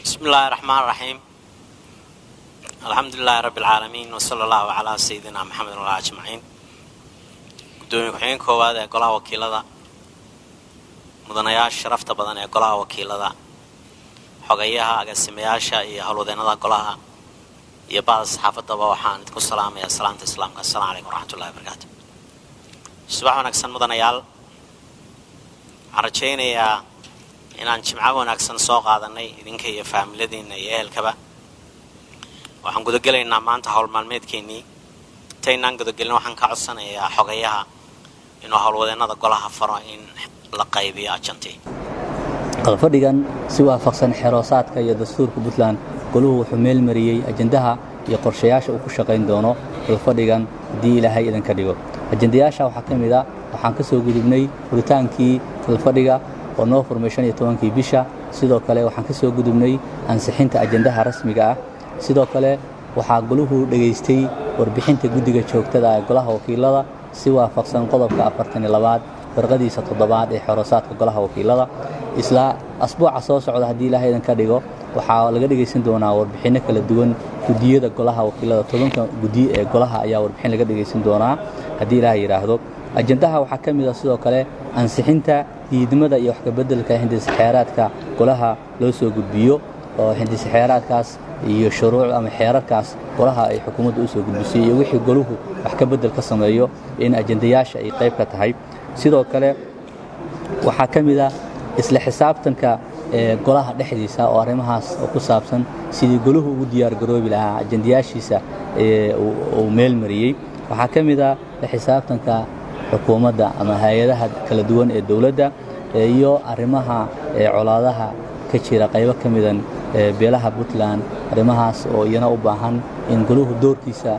بسم الله الرحمن الرحيم. الحمد لله رب العالمين وصلى الله على سيدنا محمد وعلى آله أجمعين. قدومي كحين كواد قلها وكيلة مدنياش شرفت بدن قلها وكيلة حقيقة أقسمياشا يهلودين هذا قلها يبعض الصحافة وحان تكون السلام يا سلام السلام السلام عليكم ورحمة الله وبركاته. صباح ونكسن مدنيال عرجين يا inaan jimco wanaagsan soo qaadanay idinka iyo faamiladiina iyo ehelkaba waxaan guda galaynaa maanta hawl maalmeedkeenii taynaan guda galin waxaan ka codsanayaa xogayaha inuu hawlwadeennada golaha faro in la qaybiyo ajantii qalfadhigan si waafaqsan xeroosaadka iyo dastuurka Puntland goluhu wuxuu meel mariyay ajandaha iyo qorshayaasha uu ku shaqayn doono qalfadhigan hadii Ilaahay idin ka dhigo ajandayaasha waxaa ka mid ah waxaan ka soo gudubnay furitaankii qalfadhiga oo noo formation 12 bisha sidoo kale waxaan ka soo gudubnay ansixinta ajandaha rasmiga ah sidoo kale waxaa goluhu dhageystay warbixinta guddiga joogtada ee golaha wakiilada si waafaqsan qodobka 42 farqadiisa 7 ee xoroosaadka golaha wakiilada isla asbuuca soo socda hadii Ilaahay idin ka dhigo waxaa laga dhageysan doonaa warbixino kala duwan gudiyada golaha wakiilada 10 gudi ee golaha ayaa warbixin laga dhageysan doonaa hadii Ilaahay yiraahdo ajandaha waxaa ka mid ah sidoo kale ansixinta diidmada iyo wax ka bedelka hindis xeeraadka golaha loo soo gudbiyo oo hindis xeeraadkaas iyo shuruuc ama xeerarkaas golaha ay xukuumaddu u soo gudbisay iyo wixii goluhu wax ka bedel ka sameeyo in ajandayaasha ay qayb ka tahay sidoo kale waxaa ka mid ah isla xisaabtanka golaha dhexdiisa oo arrimahaas ku saabsan sidii goluhu ugu diyaar garoobi lahaa ajandayaashiisa uu meel mariyay waxaa ka mid ah xisaabtanka xukuumadda ama hay'adaha kala duwan ee dawladda iyo arrimaha colaadaha ka jira qaybo ka midan beelaha Puntland arrimahaas oo iyana u baahan in goluhu doorkiisa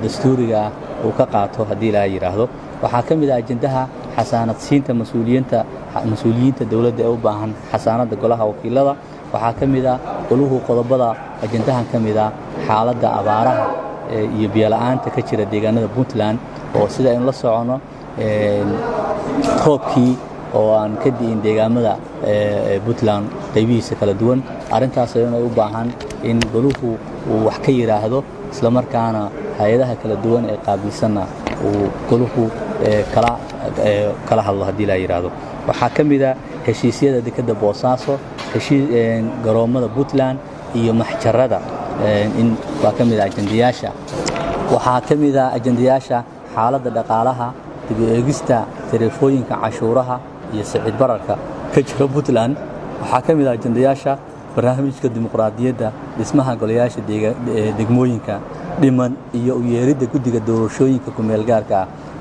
dastuuriga uu ka qaato hadii la yiraahdo waxaa ka mid ah ajandaha xasaanad siinta mas'uuliyiinta dawladda ee u baahan xasaanada golaha wakiilada waxaa ka mid ah goluhu qodobada ajandahan ka mid ah xaaladda abaaraha iyo biyo la'aanta ka jira deegaanada Puntland oo sida in la socono roobkii oo aan ka diin deegaamada Puntland qaybihiisa kala duwan arintaas ayay u baahan in goluhu uu wax ka yiraahdo isla markaana hay'adaha kala duwan ee qaabilsana uu goluhu kala hadlo hadii la yiraahdo waxaa ka mid ah heshiisyada dekada Boosaaso garoomada Puntland iyo maxjarada in waa ka mid ah ajandayaasha waxaa ka mid ah ajandayaasha xaaladda dhaqaalaha dib u eegista taleefooyinka cashuuraha iyo sicid bararka ka jira Puntland waxaa ka mid ah ajandayaasha barnaamijka dimuqraadiyadda dhismaha golayaasha degmooyinka dhiman iyo u yeeridda guddiga doorashooyinka ku meel gaarka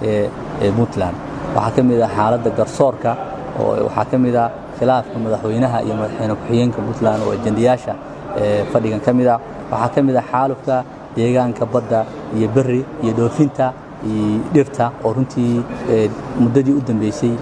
ee Puntland waxaa ka mid ah xaaladda garsoorka oo waxaa ka mid ah khilaafka madaxweynaha iyo madaxweyne ku-xigeenka Puntland oo ajandayaasha fadhigan ka mid ah waxaa ka mid ah xaalufka deegaanka badda iyo berri iyo dhoofinta dhirta oo runtii muddadii u dambeysay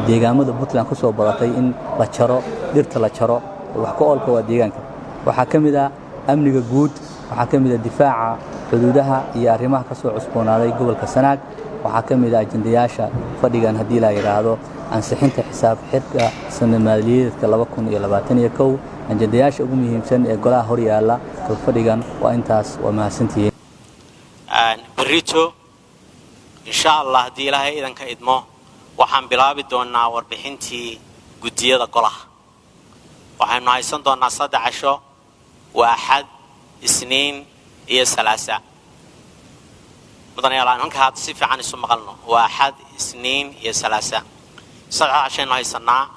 deegaamada Puntland ku soo badatay in la jaro dhirta la jaro wax ku oolka waa deegaanka waxaa ka mid ah amniga guud waxaa ka mid ah difaaca xuduudaha iyo arrimaha ka soo cusboonaaday gobolka Sanaag waxaa ka mid ah ajandayaasha fadhigan hadii la yiraahdo ansixinta xisaab xidhka sanad maaliyadeedka 2021 ajandayaasha ugu muhiimsan ee golaha hor yaala fadhigan waa intaas waa mahadsantihiin بريتو إن شاء الله دي لها إذا كإدمو وحن بلابي دونا وربحنتي قدية قلها وحن نايسن دونا 11 واحد اثنين إيه 3 مدن يلان هنك هاد صفة عن اسم مغلنا 1 2 إيه 3 11 نايسنا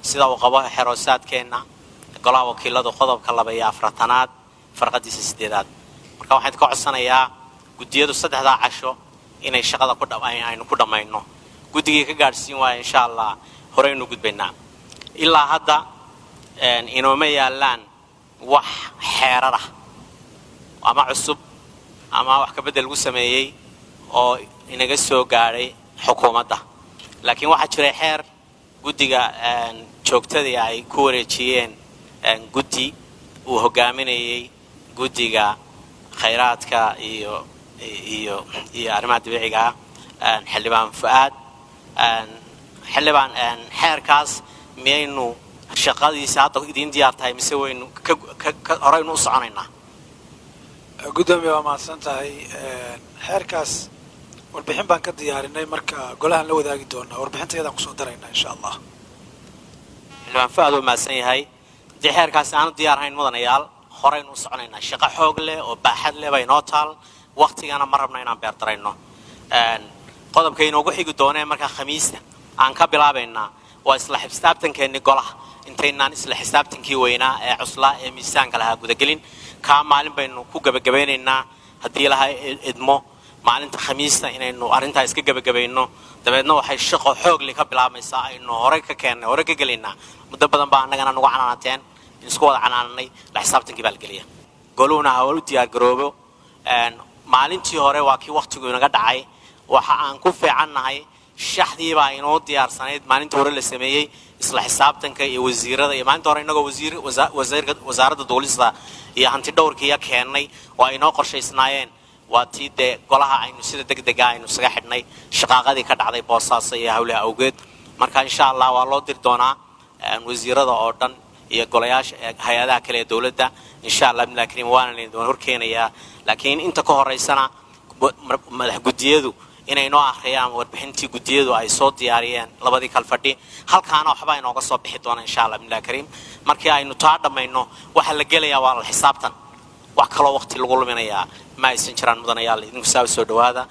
سيدا وقباه حروسات كينا قلها وكيلة خضب كلابيا فرطانات فرقدي سيدات marka waxaan ka codsanayaa gudiyadu 3 inay shaqada ku aynu ku dhamayno gudiga ka gaarsiin waa insha Allah horeynu gudbaynaa ilaa hadda inoo ma yaalaan wax xeerar ah ama cusub ama wax ka bedel lagu sameeyay oo inaga soo gaaray xukuumadda laakiin waxa jiray xeer gudiga joogtada ay ku wareejiyeen gudi uu hogaaminayay gudiga khayraadka iyo arrimaha dabiiciga xildhibaan Fuaad xildhibaan xeerkaas miyaynu shaqadiisa hadda idin diyaar tahay mise waynu ka horeynu u soconaynaa gudoomiye waa mahadsan tahay xeerkaas warbixin baan ka diyaarinay marka golahan la wadaagi doonaa warbixinteedaan kusoo daraynaa insha allah xildhibaan Fuad waa mahadsan yahay haddii xeerkaasi aanu diyaarhayn mudanayaal horeynu u soconaynaa shaqo xoog leh oo baaxad leh bay noo taal waqtigana ma rabna inaan beerdarayno qodobka inoogu xigi doonee markaa khamiista aan ka bilaabaynaa waa isla xisaabtankeennii golaha intaynaan isla xisaabtankii weynaa ee cuslaa ee miisaanka lahaa gudagelin kaa maalin baynu ku gabagabeynaynaa haddii ilahay idmo maalinta khamiista inaynu arrintaa iska gabagabayno dabeedna waxay shaqo xoog leh ka bilaabaysaa aynu horey ka gelaynaa muddo badan baa annagana nagu canaanateen isku wada canaananay la xisaabtankii baa la geliya goluhuna ha u diyaar garoobo maalintii hore waa kii waqtigu inaga dhacay waxa aan ku fiicannahay shaxdii baa inoo diyaarsanayd maalintii hore la sameeyey isla xisaabtanka iyo wasiirada iyo maalintii hore inagoo wasaaradda duulista iyo hanti dhowrkiiya keennay oo ay inoo qorshaysnaayeen waa tii dee golaha aynu sida degdega aynu isaga xidhnay shaqaaqadii ka dhacday boosaaso iyo hawlaha awgeed marka insha allah waa loo diri doonaa wasiirada oo dhan iyo golayaasha hay-adaha kale ee dowladda insha allah laakiin waana idin horkeenayaa laakiin inta ka horeysana madax gudiyadu inay noo akhriyaan warbixintii gudiyadu ay soo diyaariyeen labadii kal fadhi halkaana waxba inooga soo bixi doona insha allah kariim markii aynu taa dhamayno waxa la gelayaa waa la xisaabtan wax kaloo waqti lagu luminayaa ma aysan jiraan mudanayaal idinku soo dhawaada